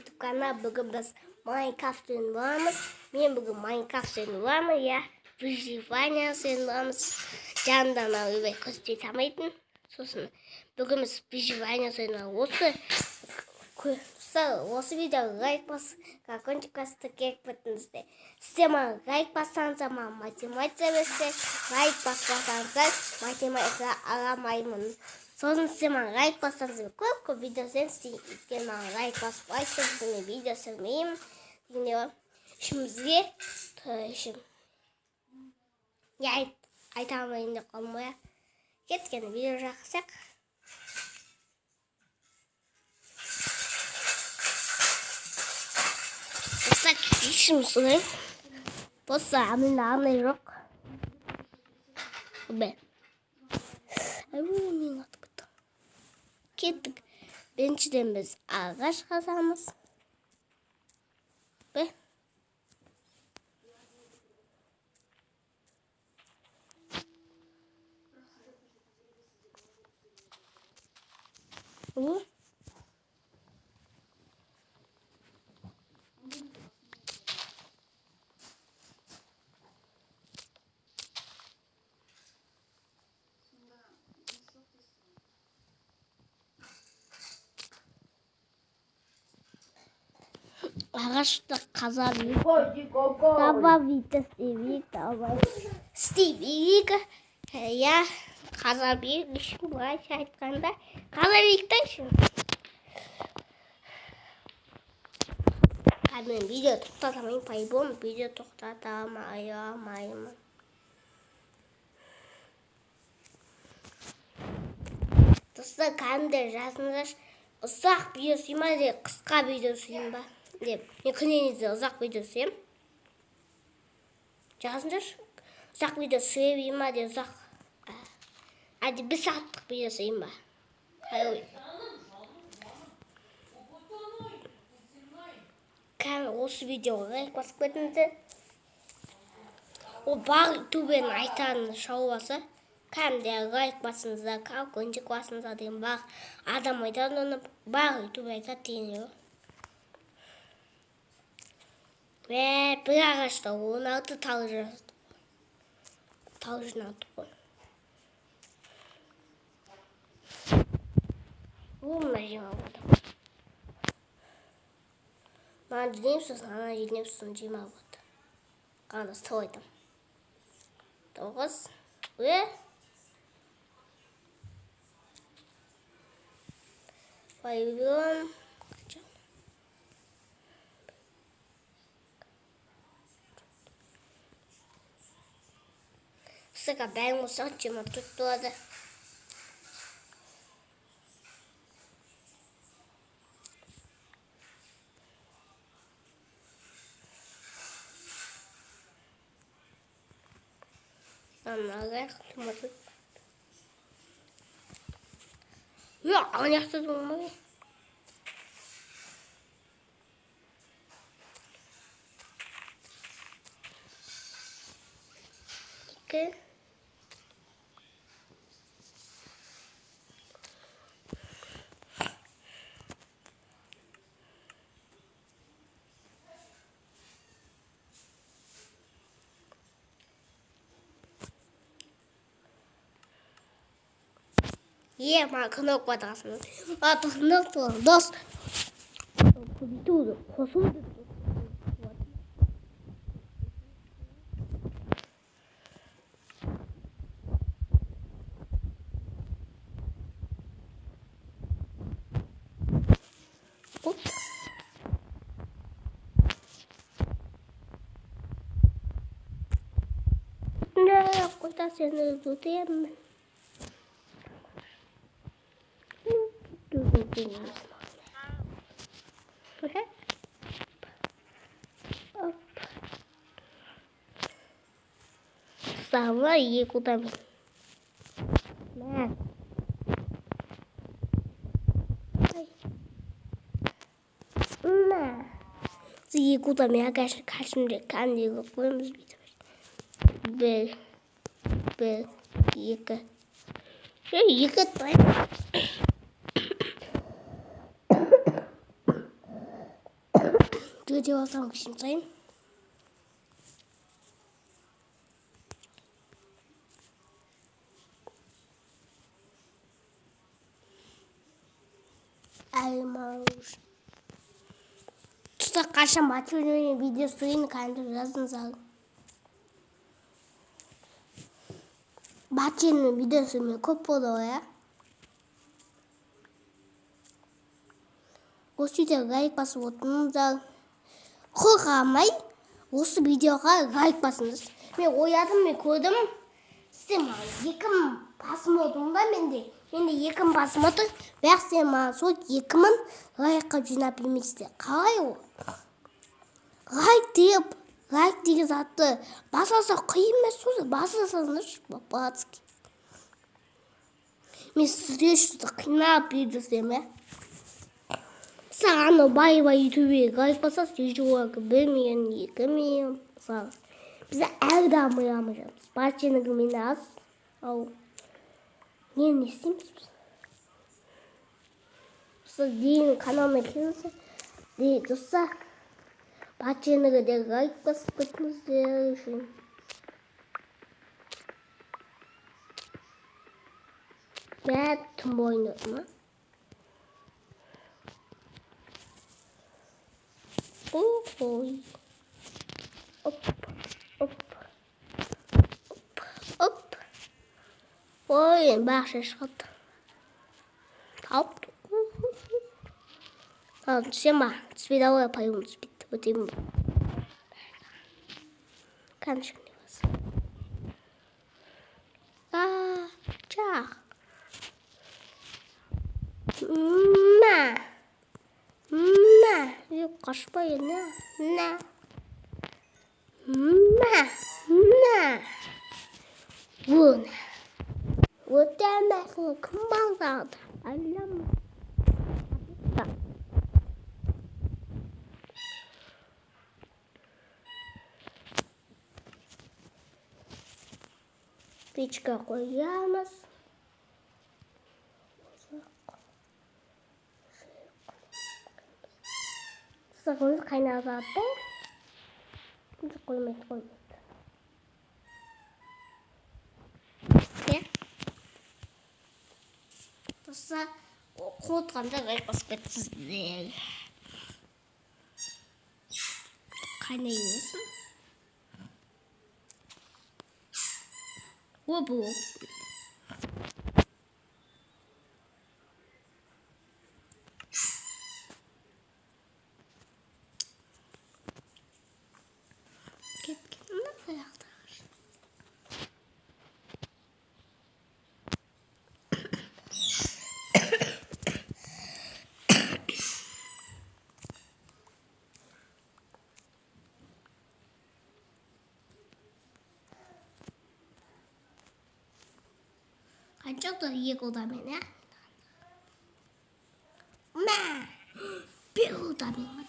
YouTube каналы. Бүгін біз Майнкрафт ойнап боламыз. Мен бүгін Майнкрафт ойнап боламын, иә. Выживание ойнап боламыз. Жанымда мына көзге тамайтын. Сосын бүгін біз выживание ойнап осы видеоға лайк басып, колокольчик басып керек бітіңіздер. Сіздер маған лайк бассаңыздар, маған математика берсе, лайк баспасаңыздар, математика аламаймын. Сосын сіздер маған лайк бассаңыздар, көп видео істеймін, маған лайк басып айтсаңыздар, мен видео түсірмеймін. Ішімізге ішім. Айта алмайын деп қалмай. Кеткен видео жақсақ. İşimiz var. Bossa anne yok. Ben. Ayvın attık. Kettik. Bençiden biz ağaç kazamız. Be. Bu. Ağaçta kazanıyor. Dava vita Stevie ya kazanıyor. Düşün var şartkanda kazanıyordun şimdi. Ben video toplatamayım paybolum. Video toplatamayım. Dostlar kanalda жазыңыздар. Ұзақ видео сүйма деп, қысқа видео сүйма деп. Мен күніңізде ұзақ видео сүйем. Жазыңыздар. Ұзақ видео сүйма деп ұзақ. Әді 1 сағаттық видео сүйма. Осы видеоға лайк басып кетіңіздер. Ол бар ютубен айтатын шоуасы. Кәмде лайк басыңыздар, колокольчик басыңыздар деген бар адам айтады, оны бар ютуб айтады деген. Bir ağaçta 16 tane жазды. Тал жинадық қой. Мына жима болды. Мына жинемсіз, жима болды. Қаны стол айтам. 9. Пойдем. Sıra ben bu saçımı tutturdu. Anladık. Yok, ayakta durmayı. İki. Mà không được qua das nữa. Das nước rồi, das. Không tu được, không xuống được. Nè, cô ta sẽ được tụi em. Okay. Hop. Sama iyi kutam. Nah. Nah. İyi kutam ya karşımda kendi koymuş bir tane. Be yıka. Yıkatmayın. Öyle olsam kışımdayım. Elmas. Tutak kaçan batırıyor videosunu kaydırırsınız. Bahçenin videosunu kopyalıyor. Осы видеоға лайк басып отырыңыздар. Қорқамай осы видеоға лайк басыңыз. Мен ойладым, мен көрдім. Сен маған 2000 басым отырмын да менде 2000 басым отыр. Бірақ сен маған сол 2000 лайкқа жинап бермейсіздер. Қалай ол? Лайк деген затты басаса қиын емес сол. Басасаңыз по-братски. Мен сіздер үшін қинап бердім. Саған бай ютубе лайк басасыз, видеоға 1 миллион, 2 миллион. Біз әлі дамырамыз. Батченігімен аз. Ал не істейміз біз? Осы дейін каналына келіңіздер. Достар, батченігі де лайк басып кетіңіздер үшін. Бәрі түн бойында ма? Ой. Оп. Ой, бақша шығады. Тауып. Түсем ба? Түспейді ауа пайым түспейді. Өтеймін ба? Қаншық не басы? Чақ. Yok kaçmayın ya. Bu ne? Bu demezsin kumban dağıdı. Allah'ım. Печка koyamaz. Sakın kaynağı zaten. Hiç koymayız. Ne? Dostlar, kodlamda like basıp etsizler. Kaynağı yiyorsun. Bu. Çok da iyi oldu beni. Bir oldu beni.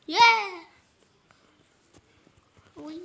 Yeah. Ой,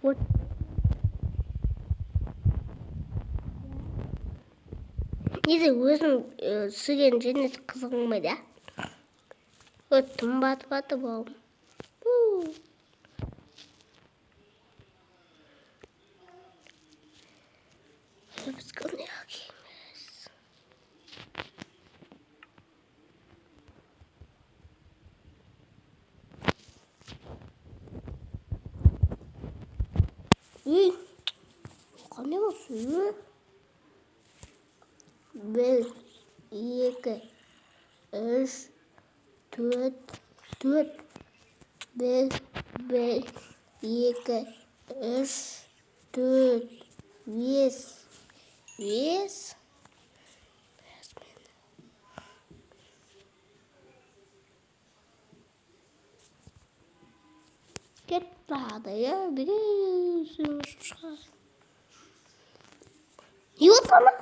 Вот. 이제 өзің 쓰ген жеңіс қызығыңмайды? Тым батып ол. Біз көне ақимыз. Қане осы? 1, 2, 3, 4, 4. 1, 2, 3, 4, 5. 5. Кетпады, я бересің шығар. Не болды ана?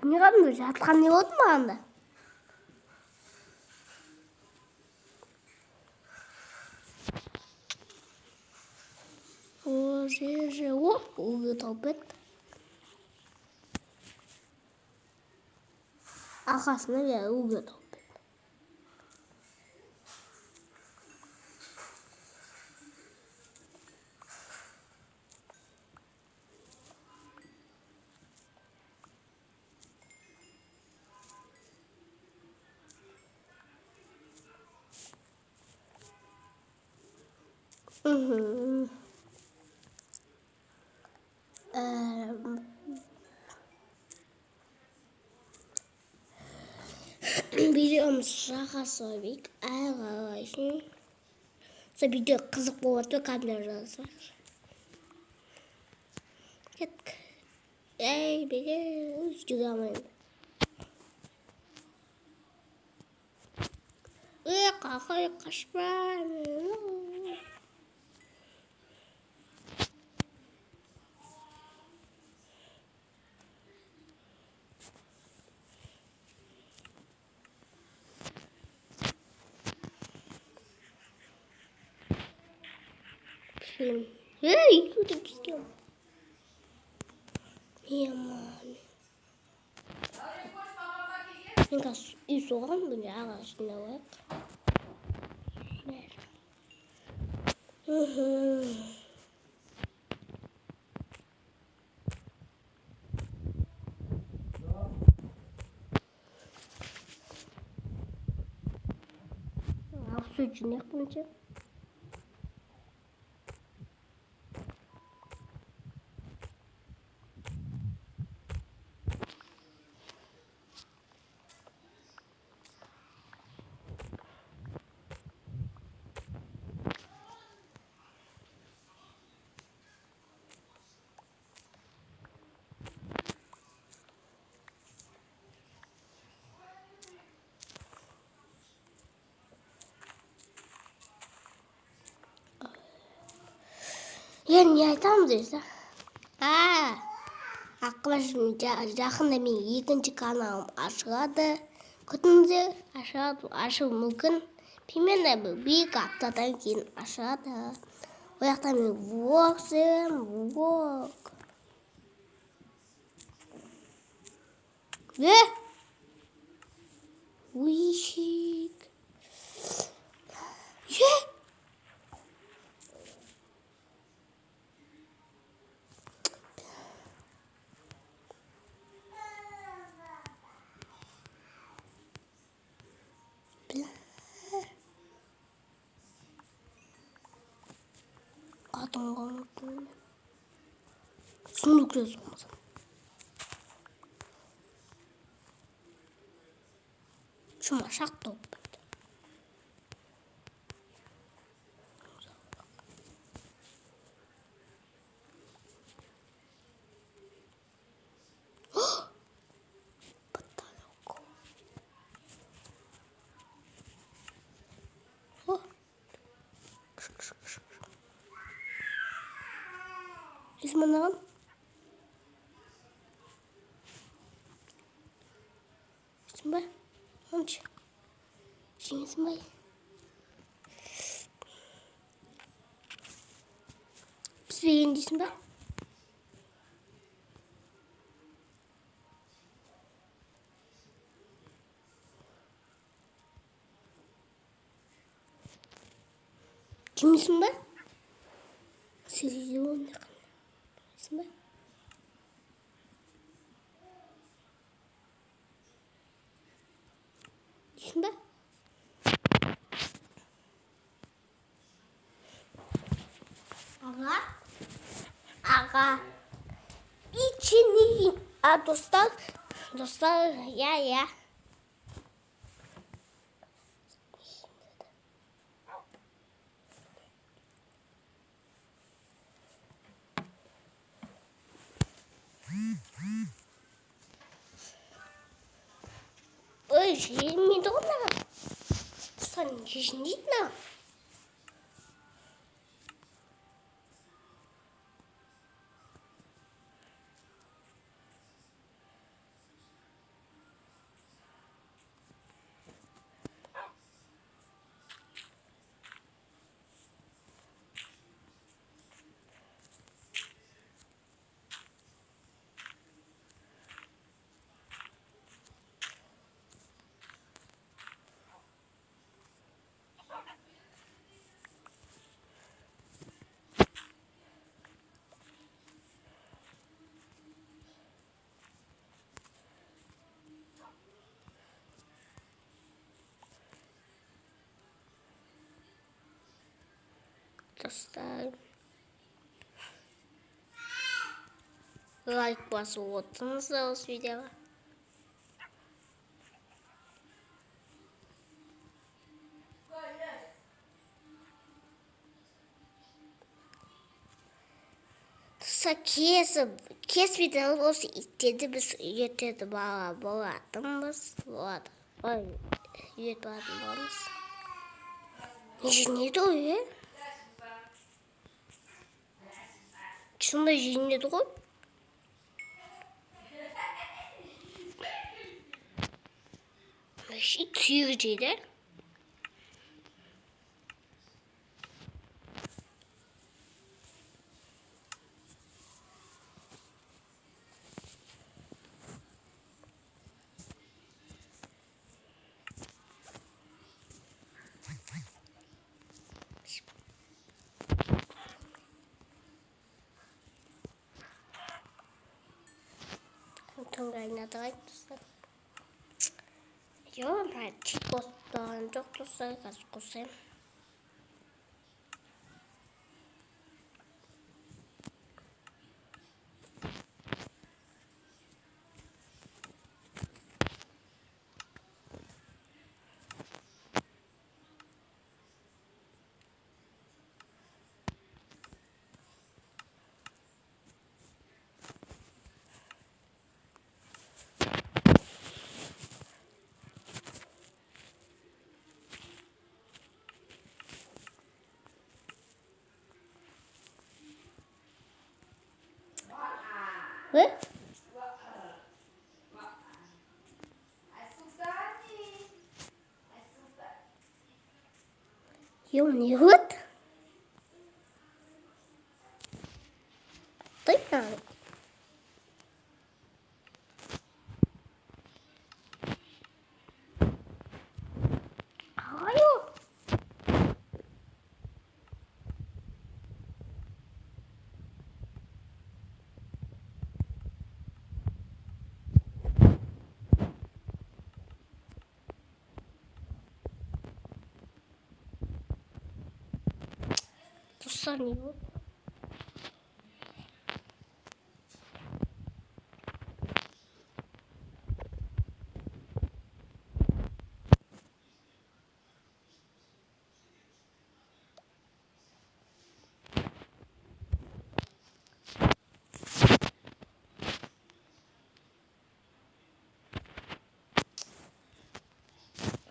Не қадым жатқан не болды мағанда? О, ұғы тауып ет. Ақасына ұғы тауып ет. Береміз жағасы бейік ағайшын. Сол видео қызық болады камера жазса. Кеттік. Әй, беге жүге алмаймын. Қақай қашпаймын. Ей, куды піскем? Маман. Мен қазір үй соған бұны ағашына өт. Ақсы үшін еқпінші. Не айтамын дейсі? Ақылашым жақында мен екінші каналым ашылады. Күтіңіздер, ашылу мүмкін. Примерно бір аптадан кейін ашылады. Ояқта мен влог түсіремін, влог. Уишик. Қатынған сұмды күрес болмаса. Шума шақ тауып бәді. Потолок. Изманаған? Ба? Онша. Жеңесің бай. beğendiysin ben. Kimsin ben? Silivri ne kadar? Kimsin ben? Kimsin ben? Aga. Aga. İçini. Dostlar. Dostlar ya. Ой, неудобно. Сань, не видно. Dostlar. Like basıp отсаңыз да осы видеоға. Кес видео осы иттерді біз үйретеді болатынбыз. Болады. Ой, үйретіп алатын боламыз. Жинеді ғой, Шындай жинеді ғой. Ит сүйегі жейді. Тыңдайына достар. Жоқ, мен чит қосқан жоқ достар, қазір қосайым. Ve? Jo, nie goed. Drink nou. Hallo. Dostlar nie goed.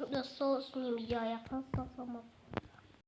Dat is zoals niet meer. Ja, kan dat allemaal.